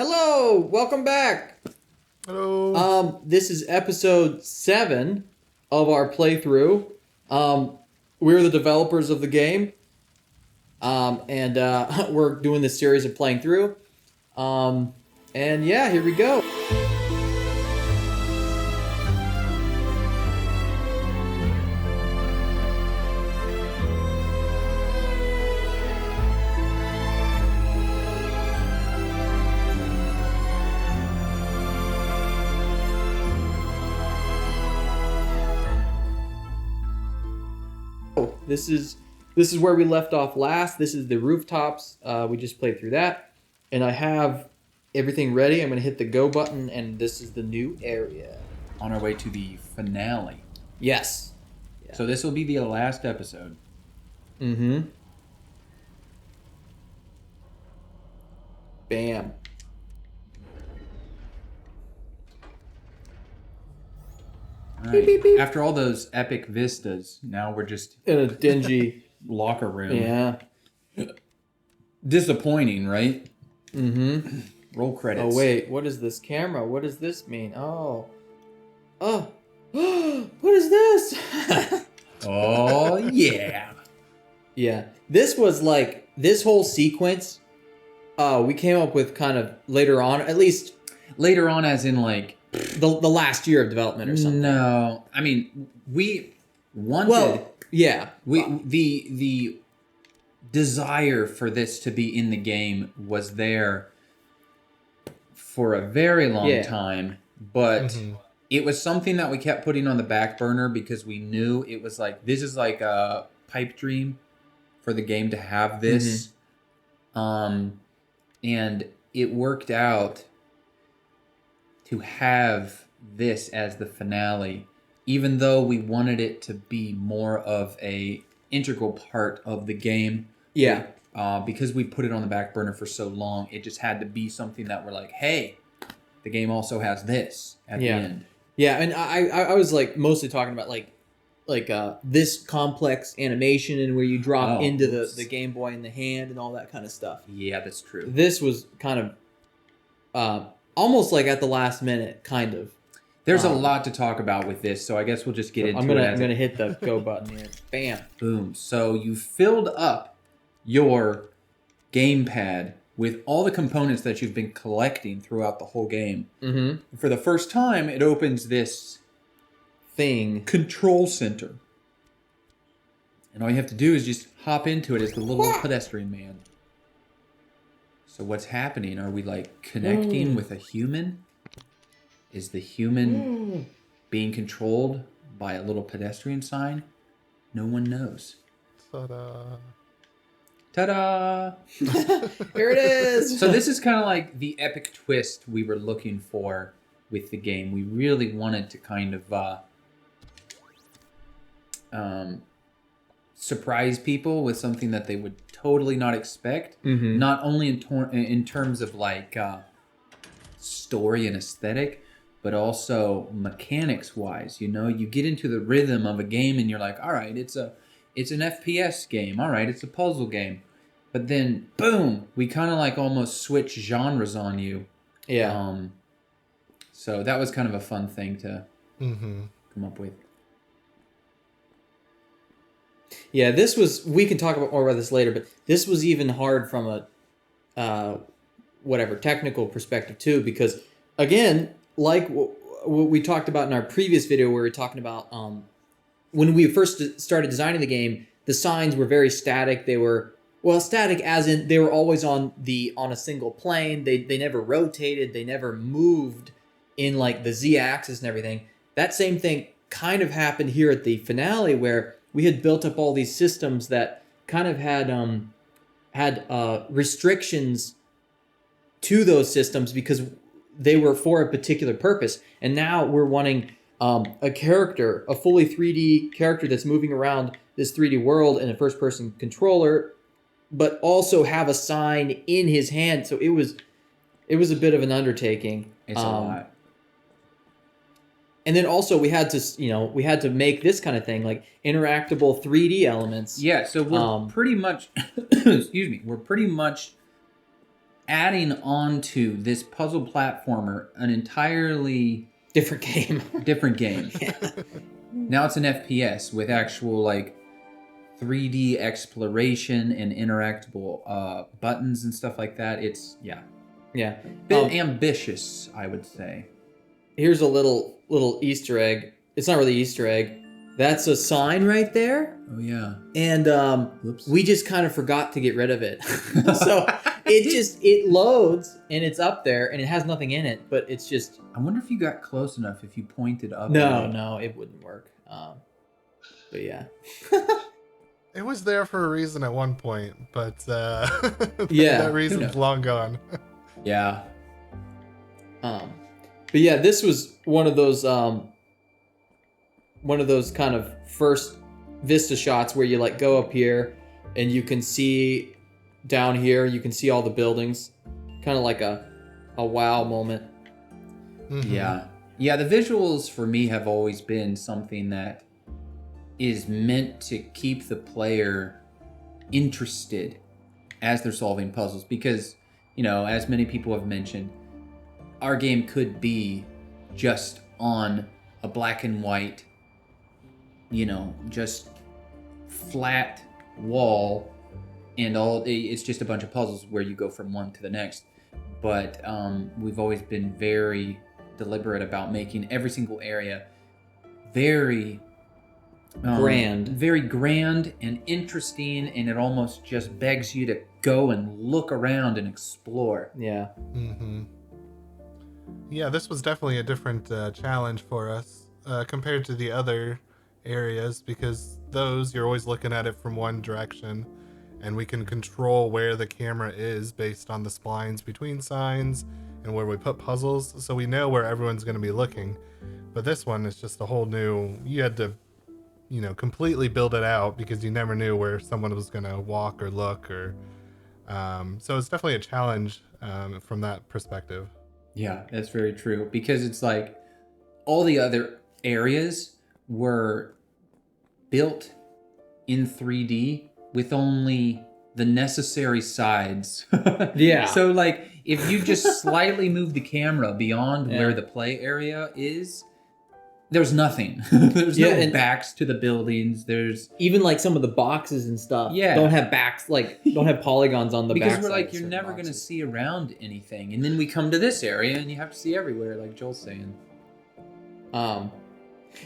Hello, welcome back. Hello. This is episode 7 of our playthrough. We're the developers of the game, and we're doing this series of playing through. And yeah, here we go. This is where we left off last. This is the rooftops. We just played through that, and I have everything ready. I'm gonna hit the go button, and this is the new area. On our way to the finale. Yes. Yeah. So this will be the last episode. Mm-hmm. Bam. All right. Beep, beep, beep. After all those epic vistas, now we're just In a dingy locker room. Yeah. Disappointing, right? Mm-hmm. Roll credits. Oh wait, what is this camera? What does this mean? Oh. What is this? Oh yeah. Yeah. This was like this whole sequence we came up with kind of later on, at least Later on, as in like the last year of development or something. No, I mean we wanted. Well, yeah. The desire for this to be in the game was there for a very long time, but it was something that we kept putting on the back burner because we knew it was like, this is like a pipe dream for the game to have this. And it worked out to have this as the finale, even though we wanted it to be more of a integral part of the game. Yeah. Because we put it on the back burner for so long, it just had to be something that we're like, hey, the game also has this at the end. Yeah, and I was like mostly talking about like this complex animation and where you drop into the Game Boy in the hand and all that kind of stuff. Yeah, that's true. This was kind of almost like at the last minute, kind of. There's a lot to talk about with this, so I guess we'll just get into it. I'm gonna hit the go button here. Bam. Boom. So you filled up your gamepad with all the components that you've been collecting throughout the whole game. Mm-hmm. For the first time, it opens this thing, control center. And all you have to do is just hop into it as the little pedestrian man. So what's happening? Are we like connecting with a human? Is the human being controlled by a little pedestrian sign? No one knows. Ta-da. Ta-da! Here it is! So this is kind of like the epic twist we were looking for with the game. We really wanted to kind of surprise people with something that they would totally not expect. Mm-hmm. Not only in terms of like story and aesthetic, but also mechanics-wise. You know, you get into the rhythm of a game and you're like, all right, it's an FPS game. All right, it's a puzzle game. But then, boom, we kind of like almost switch genres on you. Yeah. So that was kind of a fun thing to come up with. Yeah, this was, we can talk about more about this later, but this was even hard from a technical perspective too, because again, like what we talked about in our previous video where we were talking about when we first started designing the game, the signs were very static. They were, well, static as in they were always on a single plane. They never rotated. They never moved in like the Z-axis and everything. That same thing kind of happened here at the finale where we had built up all these systems that kind of had restrictions to those systems because they were for a particular purpose. And now we're wanting a character, a fully 3D character that's moving around this 3D world in a first-person controller, but also have a sign in his hand. So it was a bit of an undertaking. It's a lot. And then also we had to make this kind of thing, like interactable 3D elements. Yeah, so we're pretty much, excuse me, we're pretty much adding on to this puzzle platformer an entirely different game. Yeah. Now it's an FPS with actual like 3D exploration and interactable buttons and stuff like that. It's yeah. Bit ambitious, I would say. Here's a little Easter egg. It's not really Easter egg. That's a sign right there. Oh yeah. And we just kind of forgot to get rid of it. So it loads and it's up there and it has nothing in it, but it's just. I wonder if you got close enough if you pointed up. No, it wouldn't work. But yeah. It was there for a reason at one point, but yeah, that reason's long gone. Yeah. But yeah, this was one of those kind of first vista shots where you like go up here and you can see down here, you can see all the buildings, kind of like a wow moment. Mm-hmm. Yeah, the visuals for me have always been something that is meant to keep the player interested as they're solving puzzles, because, you know, as many people have mentioned, our game could be just on a black and white, you know, just flat wall, and it's just a bunch of puzzles where you go from one to the next. But we've always been very deliberate about making every single area very grand and interesting, and it almost just begs you to go and look around and explore. Yeah. Mm-hmm. Yeah, this was definitely a different challenge for us compared to the other areas, because those you're always looking at it from one direction, and we can control where the camera is based on the splines between signs and where we put puzzles, so we know where everyone's going to be looking. But this one is just a whole new, you had to, you know, completely build it out because you never knew where someone was going to walk or look, or so it's definitely a challenge from that perspective. Yeah, that's very true, because it's like all the other areas were built in 3D with only the necessary sides. Yeah. So like if you just slightly move the camera beyond where the play area is, there's nothing. There's no backs to the buildings. There's even like some of the boxes and stuff. Yeah. Don't have backs, like don't have polygons on the back. Because we're like, you're never going to see around anything. And then we come to this area and you have to see everywhere, like Joel's saying.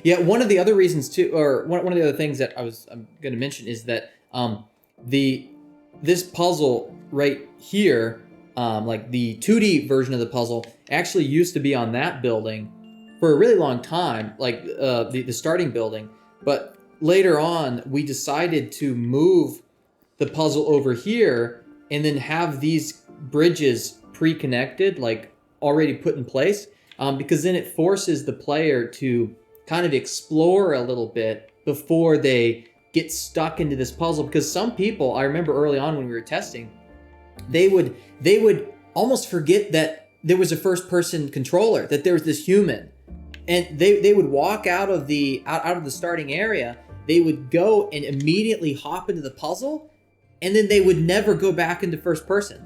Yeah, one of the other reasons too, or one of the other things that I'm going to mention is that this puzzle right here, like the 2D version of the puzzle, actually used to be on that building for a really long time, like the starting building. But later on, we decided to move the puzzle over here and then have these bridges pre-connected, like already put in place, because then it forces the player to kind of explore a little bit before they get stuck into this puzzle. Because some people, I remember early on when we were testing, they would almost forget that there was a first-person controller, that there was this human. And they would walk out of the starting area, they would go and immediately hop into the puzzle, and then they would never go back into first person.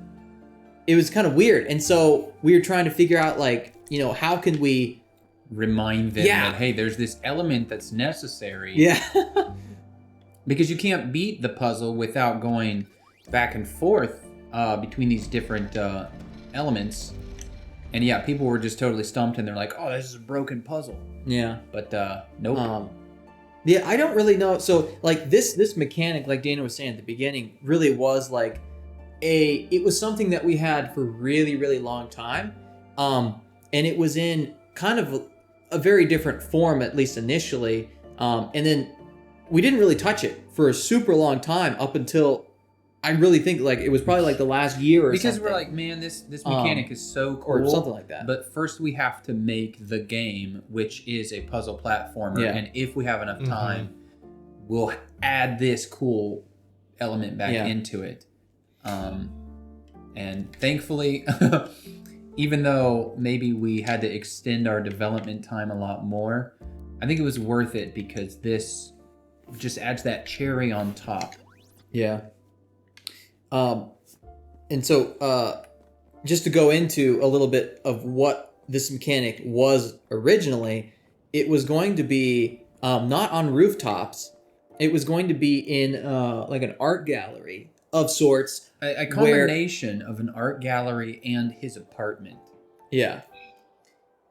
It was kind of weird. And so we were trying to figure out, like, you know, how can we remind them that, hey, there's this element that's necessary. Yeah. Because you can't beat the puzzle without going back and forth between these different elements. And yeah, people were just totally stumped, and they're like, "Oh, this is a broken puzzle." Yeah, but nope. Yeah, I don't really know. So like this mechanic, like Dana was saying at the beginning, really was like it was something that we had for really, really long time, and it was in kind of a very different form, at least initially, and then we didn't really touch it for a super long time up until. I really think like it was probably like the last year or because something. We're like, man, this mechanic is so cool, or something like that. But first we have to make the game, which is a puzzle platformer, and if we have enough time, we'll add this cool element back into it. And thankfully, even though maybe we had to extend our development time a lot more, I think it was worth it because this just adds that cherry on top. Yeah. And so just to go into a little bit of what this mechanic was originally, it was going to be not on rooftops. It was going to be in like an art gallery of sorts. A combination of an art gallery and his apartment. Yeah.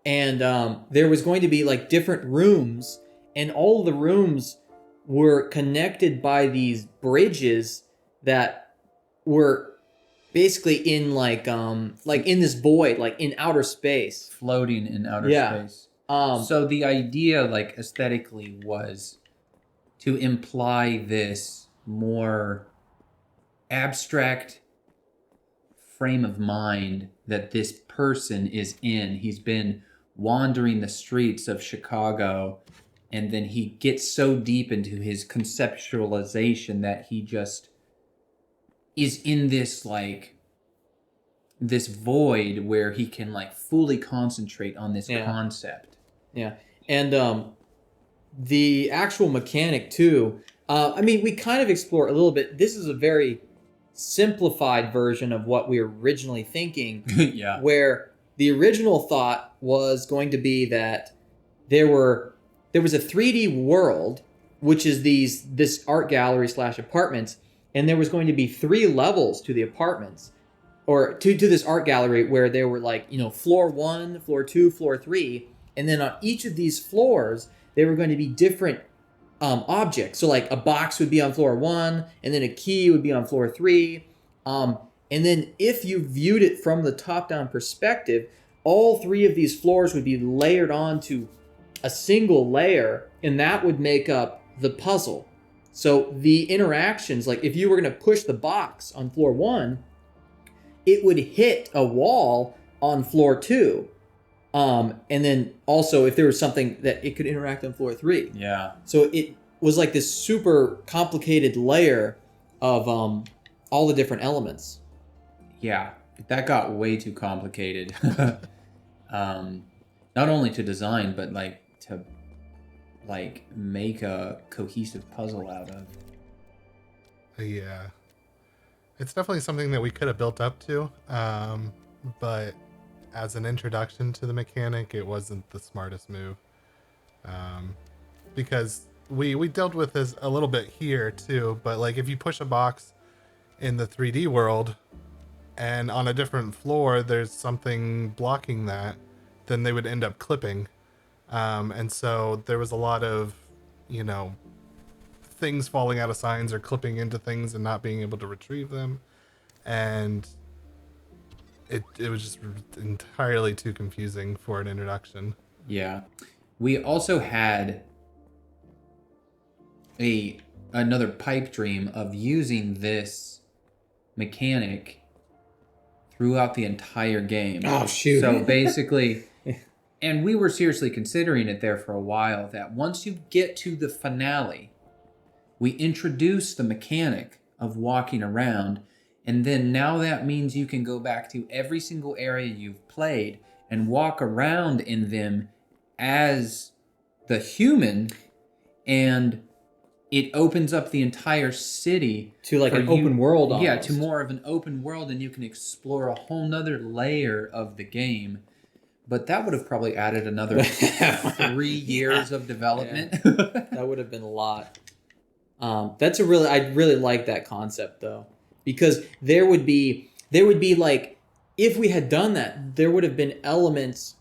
And there was going to be like different rooms, and all the rooms were connected by these bridges that were basically in like in this void, like in outer space, floating in outer space. So the idea, like aesthetically, was to imply this more abstract frame of mind that this person is in. He's been wandering the streets of Chicago, and then he gets so deep into his conceptualization that he just is in this like this void where he can like fully concentrate on this concept. Yeah. And the actual mechanic too, I mean, we kind of explore a little bit. This is a very simplified version of what we were originally thinking. Yeah. Where the original thought was going to be that there was a 3D world, which is this art gallery / apartments, and there was going to be 3 levels to the apartments, or to this art gallery, where there were like, floor 1, floor 2, floor 3, and then on each of these floors there were going to be different objects. So like a box would be on floor 1, and then a key would be on floor 3. And then if you viewed it from the top-down perspective, all 3 of these floors would be layered onto a single layer, and that would make up the puzzle. So the interactions, like if you were going to push the box on floor 1, it would hit a wall on floor 2. And then also if there was something that it could interact on floor 3. Yeah. So it was like this super complicated layer of all the different elements. Yeah, that got way too complicated. Not only to design, but like to make a cohesive puzzle out of. Yeah. It's definitely something that we could have built up to, but as an introduction to the mechanic, it wasn't the smartest move. Because we dealt with this a little bit here too, but like if you push a box in the 3D world and on a different floor there's something blocking that, then they would end up clipping. And so there was a lot of, things falling out of signs or clipping into things and not being able to retrieve them. And it was just entirely too confusing for an introduction. Yeah. We also had another pipe dream of using this mechanic throughout the entire game. Oh, shoot. So basically, and we were seriously considering it there for a while, that once you get to the finale, we introduce the mechanic of walking around, and then now that means you can go back to every single area you've played and walk around in them as the human, and it opens up the entire city to like an open world almost. Yeah, to more of an open world, and you can explore a whole nother layer of the game. But that would have probably added another 3 years of development. Yeah. That would have been a lot. I really like that concept though, because there would be like, if we had done that, there would have been elements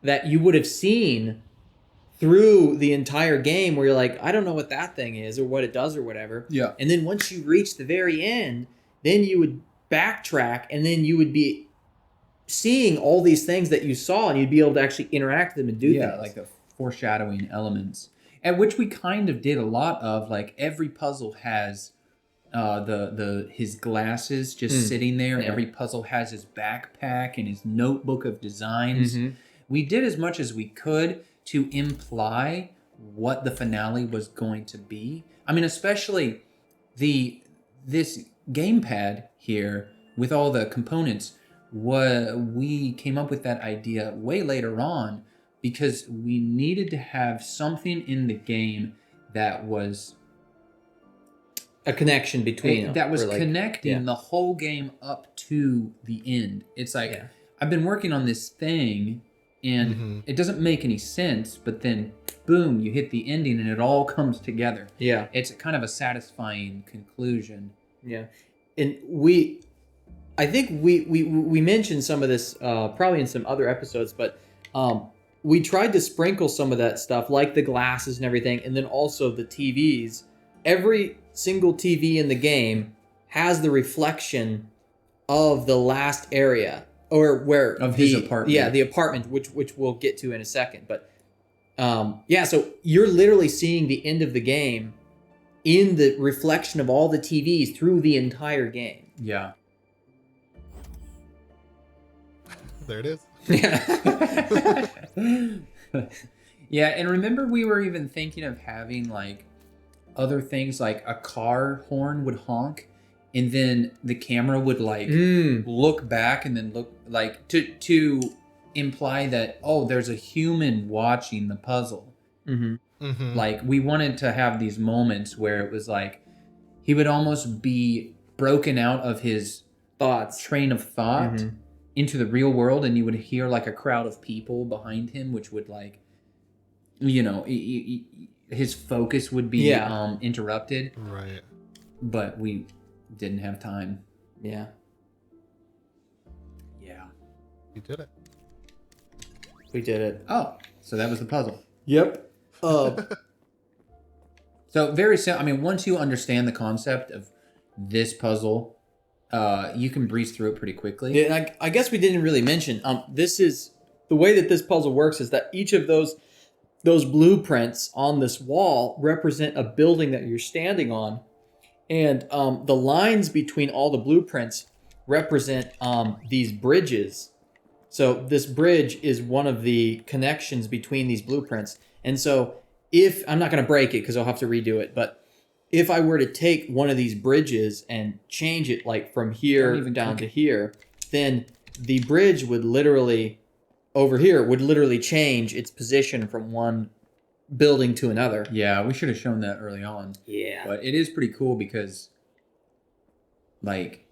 that you would have seen through the entire game where you're like, I don't know what that thing is or what it does or whatever. Yeah. And then once you reach the very end, then you would backtrack, and then you would be seeing all these things that you saw, and you'd be able to actually interact with them and do things. Yeah, like the foreshadowing elements. At which we kind of did a lot of. Like every puzzle has his glasses just sitting there, and every puzzle has his backpack and his notebook of designs. Mm-hmm. We did as much as we could to imply what the finale was going to be. I mean, especially this gamepad here with all the components. We came up with that idea way later on, because we needed to have something in the game that was a connection between them. That was or like, connecting the whole game up to the end. It's like, I've been working on this thing, and it doesn't make any sense, but then, boom, you hit the ending, and it all comes together. Yeah. It's kind of a satisfying conclusion. Yeah. And I think we mentioned some of this probably in some other episodes, but we tried to sprinkle some of that stuff, like the glasses and everything, and then also the TVs. Every single TV in the game has the reflection of the last area, or where of his apartment. Yeah, the apartment, which we'll get to in a second. But so you're literally seeing the end of the game in the reflection of all the TVs through the entire game. Yeah. There it is. Yeah. Yeah, and remember we were even thinking of having like other things, like a car horn would honk and then the camera would like look back and then look like to imply that, oh, there's a human watching the puzzle. Like we wanted to have these moments where it was like he would almost be broken out of his train of thought into the real world, and you would hear like a crowd of people behind him, which would like, you know, his focus would be interrupted. Right. But we didn't have time. Yeah. You did it. We did it. Oh, so that was the puzzle. Yep. So very simple. I mean, once you understand the concept of this puzzle, you can breeze through it pretty quickly. Yeah, I guess we didn't really mention. This is the way that this puzzle works is that each of those blueprints on this wall represent a building that you're standing on, and the lines between all the blueprints represent these bridges. So this bridge is one of the connections between these blueprints. And so if I'm not going to break it because I'll have to redo it, but if I were to take one of these bridges and change it like from here down to here, then the bridge would literally change its position from one building to another. Yeah, we should have shown that early on. Yeah. But it is pretty cool because like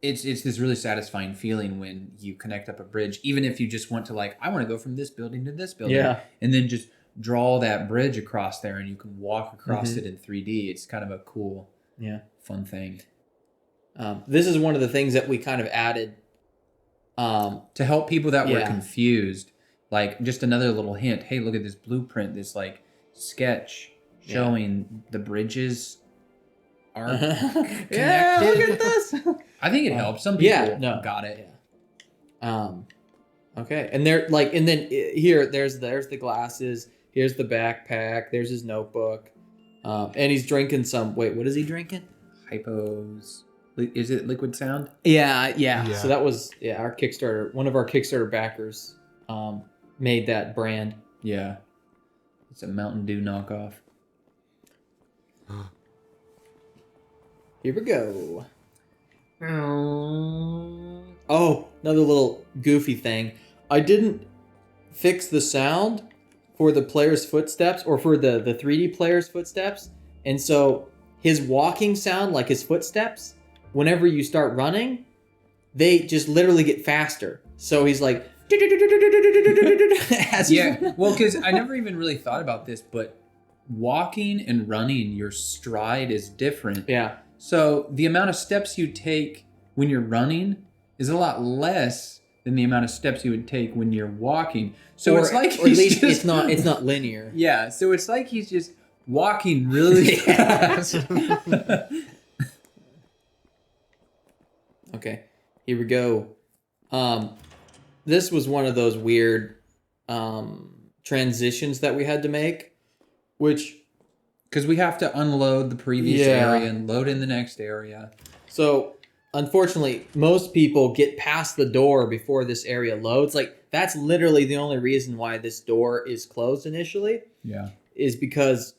it's this really satisfying feeling when you connect up a bridge, even if you just want to like, I want to go from this building to this building. Yeah. And then just draw that bridge across there and you can walk across it in 3D. It's kind of a cool, fun thing. This is one of the things that we kind of added to help people that were confused. Like just another little hint. Hey, look at this blueprint, this like sketch showing the bridges are connected. Yeah, look at this. I think it helps. Some people got it. Yeah. Okay. And they're like, and then here, there's the glasses. Here's the backpack. There's his notebook. And he's drinking some. Wait, what is he drinking? Hypos. Is it liquid sound? Yeah. So that was our Kickstarter. One of our Kickstarter backers made that brand. Yeah. It's a Mountain Dew knockoff. Here we go. Oh, another little goofy thing. I didn't fix the sound for the player's footsteps or for the 3D player's footsteps. And so his walking sound, like his footsteps, whenever you start running, they just literally get faster. So he's like... Yeah, well, because I never even really thought about this, but walking and running, your stride is different. Yeah. So the amount of steps you take when you're running is a lot less than the amount of steps you would take when you're walking. So it's like or at least it's not linear. Yeah, so it's like he's just walking really fast. Okay, here we go. This was one of those weird transitions that we had to make, which... Because we have to unload the previous area and load in the next area. So, unfortunately, most people get past the door before this area loads. Like, that's literally the only reason why this door is closed initially. Yeah. Is because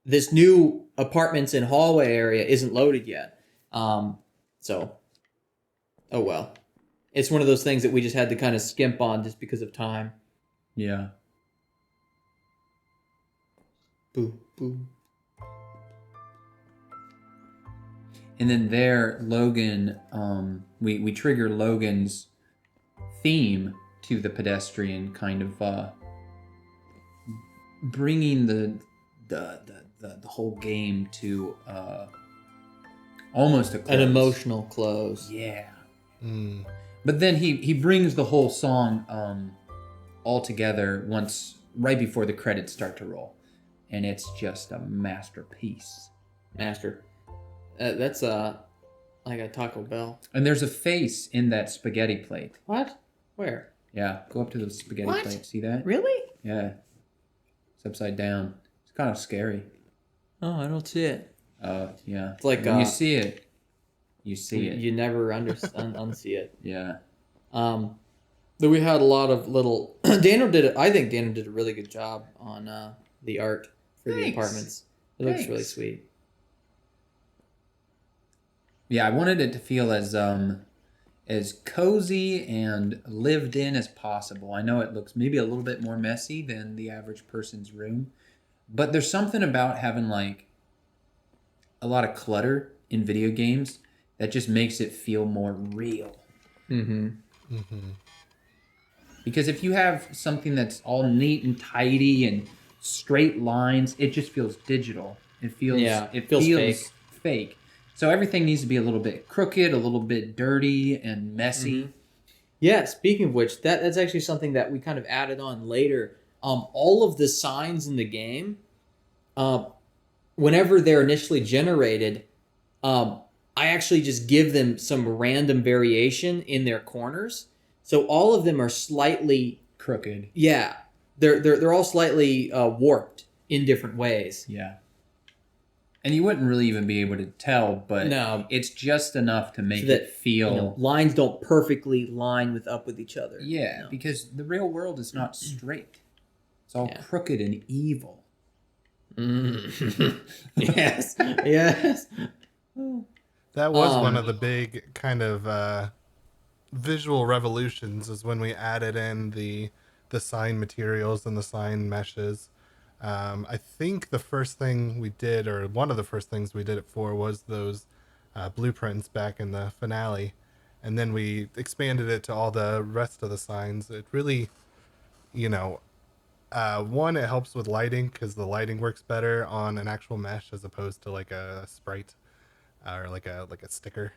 this new apartments and hallway area isn't loaded yet. Oh well. It's one of those things that we just had to kind of skimp on just because of time. Yeah. Boo, boo. And then there, Logan, we trigger Logan's theme to the pedestrian, kind of bringing the whole game to almost a close. An emotional close. Yeah. Mm. But then he brings the whole song all together right before the credits start to roll, and it's just a masterpiece. That's like a Taco Bell. And there's a face in that spaghetti plate. What? Where? Yeah, go up to the spaghetti What? plate. See that? Really? Yeah. It's upside down. It's kind of scary. Oh, I don't see it. Yeah. It's like when you see it, you see it. You never unsee it. Yeah. But we had a lot of little. Daniel did it. I think Daniel did a really good job on the art for the apartments. It looks really sweet. Yeah, I wanted it to feel as cozy and lived in as possible. I know it looks maybe a little bit more messy than the average person's room, but there's something about having like a lot of clutter in video games that just makes it feel more real. Mm-hmm. Mm-hmm. Because if you have something that's all neat and tidy and straight lines, it just feels digital. It feels fake. So everything needs to be a little bit crooked, a little bit dirty and messy. Mm-hmm. Yeah, speaking of which, that's actually something that we kind of added on later. All of the signs in the game, whenever they're initially generated, I actually just give them some random variation in their corners. So all of them are slightly Crooked. Yeah, they're all slightly warped in different ways. Yeah. And you wouldn't really even be able to tell, but it's just enough to make it feel... lines don't perfectly line with each other. Yeah, because the real world is not straight. It's all crooked and evil. Mm. Yes. Yes. That was one of the big kind of visual revolutions, is when we added in the sign materials and the sign meshes. I think the first thing we did, or one of the first things we did it for, was those blueprints back in the finale. And then we expanded it to all the rest of the signs. It really, one, it helps with lighting, because the lighting works better on an actual mesh as opposed to like a sprite or like a sticker.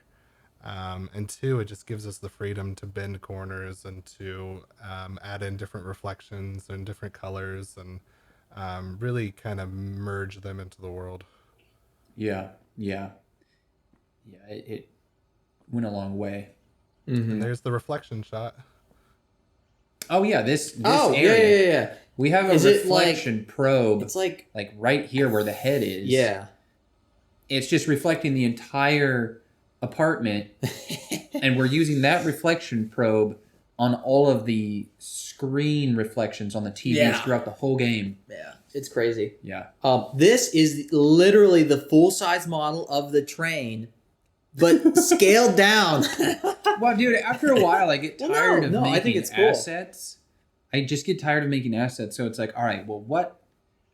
And two, it just gives us the freedom to bend corners and to add in different reflections and different colors and really kind of merge them into the world. Yeah. It went a long way. Mm-hmm. And there's the reflection shot. Oh yeah, this area. Yeah. We have a reflection probe. It's like right here where the head is. Yeah. It's just reflecting the entire apartment, and we're using that reflection probe on all of the screen reflections on the TVs throughout the whole game. Yeah, it's crazy. Yeah. This is literally the full-size model of the train, but scaled down. Well, dude, after a while, I get tired of making I think it's cool. assets. I just get tired of making assets, so it's like, all right, well, what...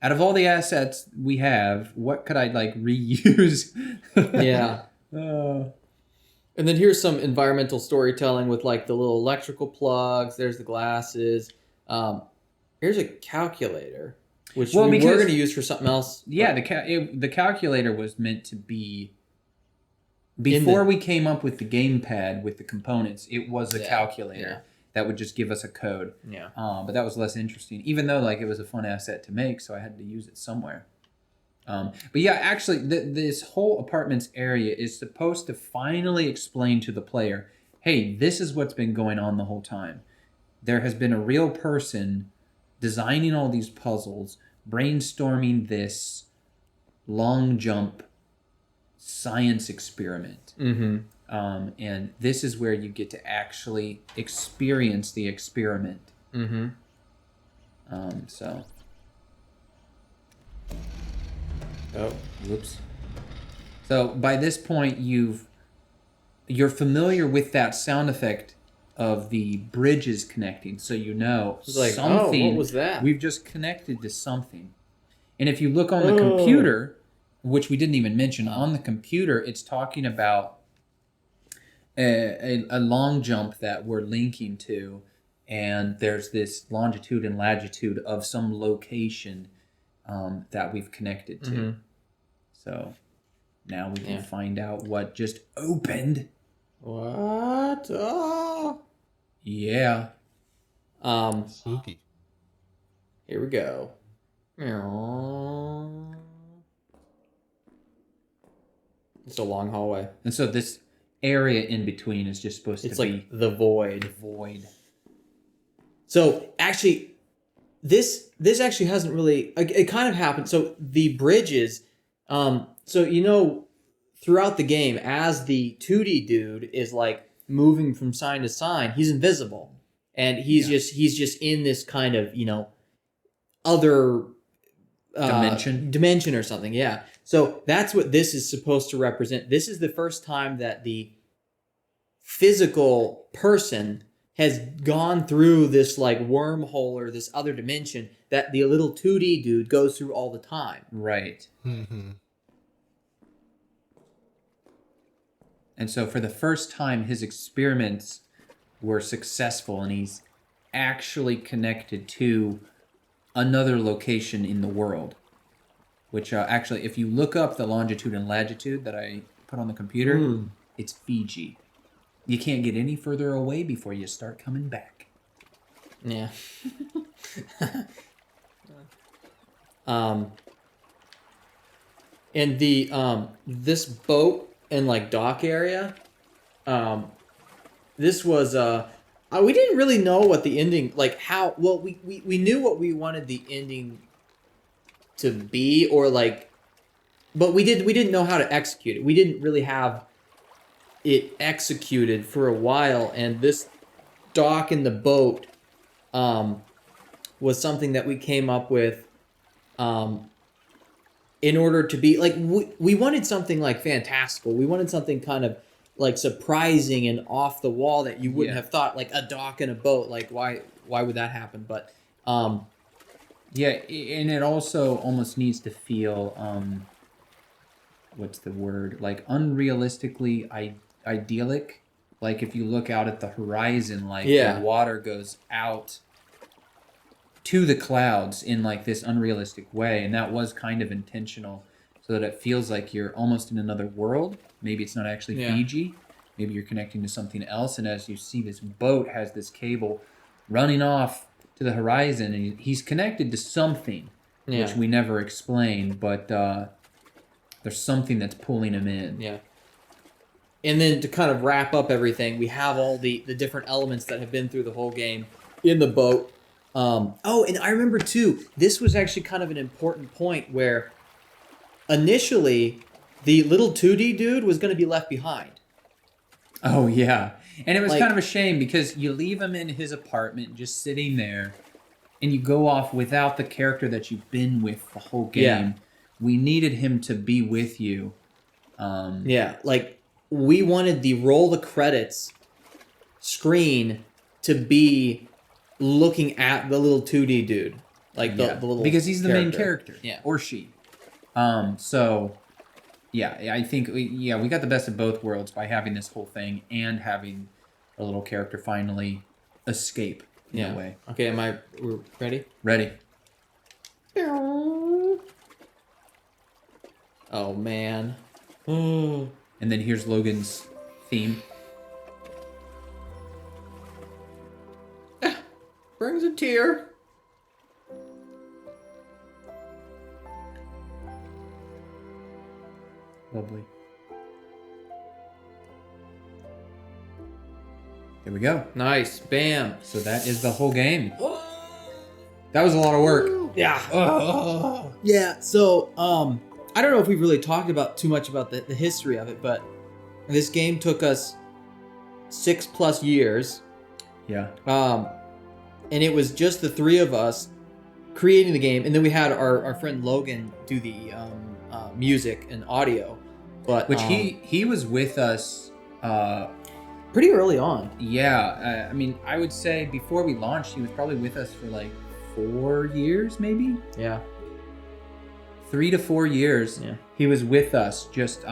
Out of all the assets we have, what could I, like, reuse? Yeah. And then here's some environmental storytelling with like the little electrical plugs. There's the glasses. Here's a calculator, which we were going to use for something else. Yeah, the calculator was meant to be... Before we came up with the gamepad with the components, it was a calculator that would just give us a code. Yeah. But that was less interesting, even though like it was a fun asset to make, so I had to use it somewhere. But yeah, actually, this whole apartments area is supposed to finally explain to the player, hey, this is what's been going on the whole time. There has been a real person designing all these puzzles, brainstorming this long jump science experiment. Mm-hmm. And this is where you get to actually experience the experiment. Mm-hmm. So... Oh, whoops. So by this point, you're familiar with that sound effect of the bridges connecting, so you know like, something. what was that? We've just connected to something. And if you look on the computer, which we didn't even mention, on the computer, it's talking about a long jump that we're linking to, and there's this longitude and latitude of some location that we've connected to. Mm-hmm. So now we can find out what just opened. What? Oh. Yeah. Spooky. Here we go. It's a long hallway. And so this area in between is just supposed It's to like be the void. the void. So actually, this actually hasn't really. It kind of happened. So the bridges. So throughout the game, as the 2D dude is like moving from sign to sign, he's invisible, and he's just in this kind of other dimension or something. Yeah. So that's what this is supposed to represent. This is the first time that the physical person has gone through this like wormhole or this other dimension that the little 2D dude goes through all the time. Right. Mm-hmm. And so for the first time, his experiments were successful, and he's actually connected to another location in the world. Which actually, if you look up the longitude and latitude that I put on the computer, it's Fiji. You can't get any further away before you start coming back. Yeah. And the this boat and like dock area, this was we didn't really know what the ending, like how well we knew what we wanted the ending to be, or like, but we didn't know how to execute it. We didn't really have it executed for a while, and this dock in the boat was something that we came up with in order to be like, we wanted something like fantastical. We wanted something kind of like surprising and off the wall that you wouldn't have thought, like a dock and a boat. Like why would that happen? But yeah, and it also almost needs to feel what's the word? Like unrealistically idyllic. Like if you look out at the horizon, like the water goes out to the clouds in like this unrealistic way, and that was kind of intentional, so that it feels like you're almost in another world. Maybe it's not actually Fiji. Maybe you're connecting to something else, and as you see, this boat has this cable running off to the horizon, and he's connected to something, which we never explained, but there's something that's pulling him in. Yeah. And then to kind of wrap up everything, we have all the different elements that have been through the whole game in the boat. And I remember too, this was actually kind of an important point where initially the little 2D dude was going to be left behind. Oh, yeah. And it was kind of a shame because you leave him in his apartment just sitting there, and you go off without the character that you've been with the whole game. Yeah. We needed him to be with you. Like we wanted the roll the credits screen to be looking at the little 2D dude. Like the little, because he's the main character. Yeah. Or she. So yeah, I think we got the best of both worlds by having this whole thing and having a little character finally escape in a way. Okay, we're ready? Ready. Oh man. And then here's Logan's theme. Brings a tear. Lovely. There we go. Nice. Bam. So that is the whole game. That was a lot of work. Yeah. Yeah. So, I don't know if we've really talked about too much about the history of it, but this game took us 6+ years. Yeah. And it was just the three of us creating the game, and then we had our friend Logan do the music and audio. But which he was with us pretty early on. Yeah, I mean, I would say before we launched, he was probably with us for like 4 years, maybe. Yeah. 3 to 4 years. Yeah. He was with us, just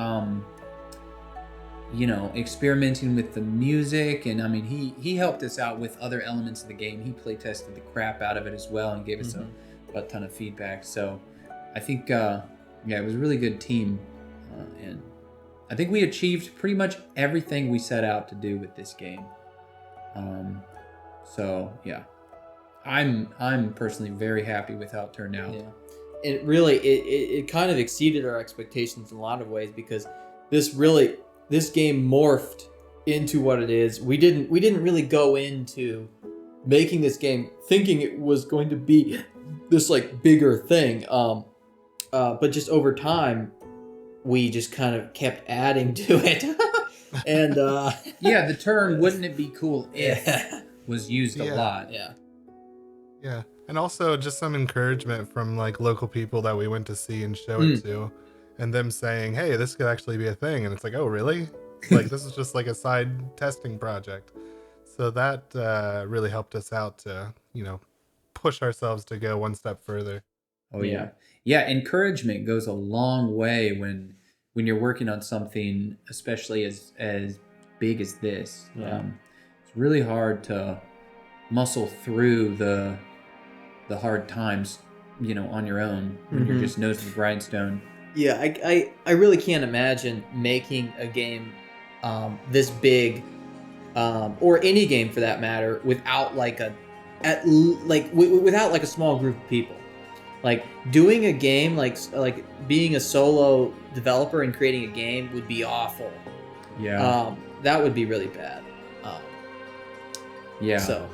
experimenting with the music, and I mean, he helped us out with other elements of the game. He play tested the crap out of it as well, and gave us a ton of feedback. So I think, it was a really good team, and I think we achieved pretty much everything we set out to do with this game. So yeah, I'm personally very happy with how it turned out. Yeah, it really it kind of exceeded our expectations in a lot of ways, because this game morphed into what it is. We didn't really go into making this game thinking it was going to be this like bigger thing. But just over time, we just kind of kept adding to it. And the term "wouldn't it be cool if" was used a lot. Yeah, and also just some encouragement from like local people that we went to see and show it to, and them saying, "Hey, this could actually be a thing," and it's like, "Oh, really?" Like, this is just like a side testing project. So that really helped us out to, push ourselves to go one step further. Oh yeah. Yeah, encouragement goes a long way when you're working on something, especially as big as this. Yeah. It's really hard to muscle through the hard times, on your own when you're just nose to the grindstone. Yeah, I really can't imagine making a game this big, or any game for that matter, without without like a small group of people. Like doing a game, like being a solo developer and creating a game would be awful. Yeah. That would be really bad. Yeah. So.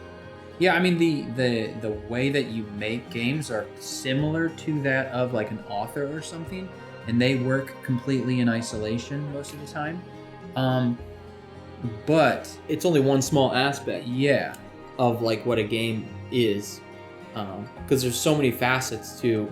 Yeah, I mean the way that you make games are similar to that of like an author or something, and they work completely in isolation most of the time. But it's only one small aspect. Yeah. Of like what a game is, because there's so many facets to.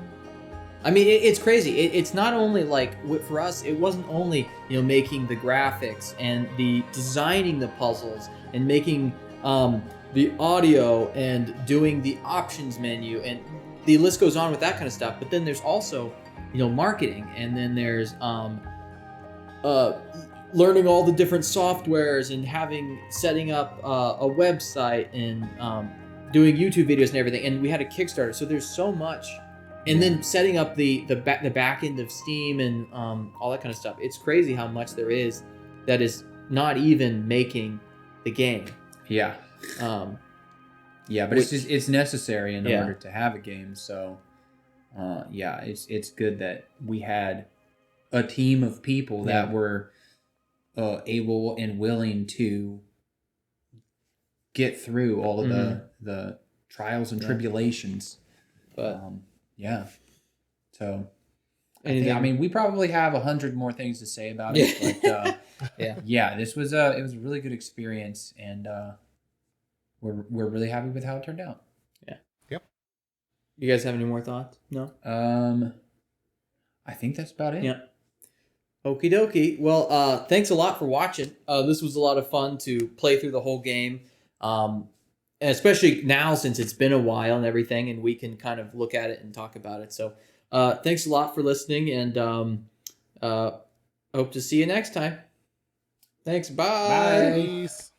I mean, it's crazy. It's not only like for us. It wasn't only making the graphics and the designing the puzzles and making the audio and doing the options menu, and the list goes on with that kind of stuff. But then there's also marketing, and then there's learning all the different softwares and setting up a website and doing YouTube videos and everything. And we had a Kickstarter, so there's so much. And then setting up the back end of Steam and all that kind of stuff. It's crazy how much there is that is not even making the game. Yeah. But it's necessary in order to have a game. So, it's good that we had a team of people that were able and willing to get through all of the trials and tribulations. But so I mean, we probably have 100 more things to say about it. But this was it was a really good experience, and we're really happy with how it turned out. Yeah. Yep. You guys have any more thoughts? No. I think that's about it. Yeah. Okie dokie. Well, thanks a lot for watching. This was a lot of fun to play through the whole game, and especially now since it's been a while and everything, and we can kind of look at it and talk about it. So, thanks a lot for listening, and hope to see you next time. Thanks. Bye. Peace.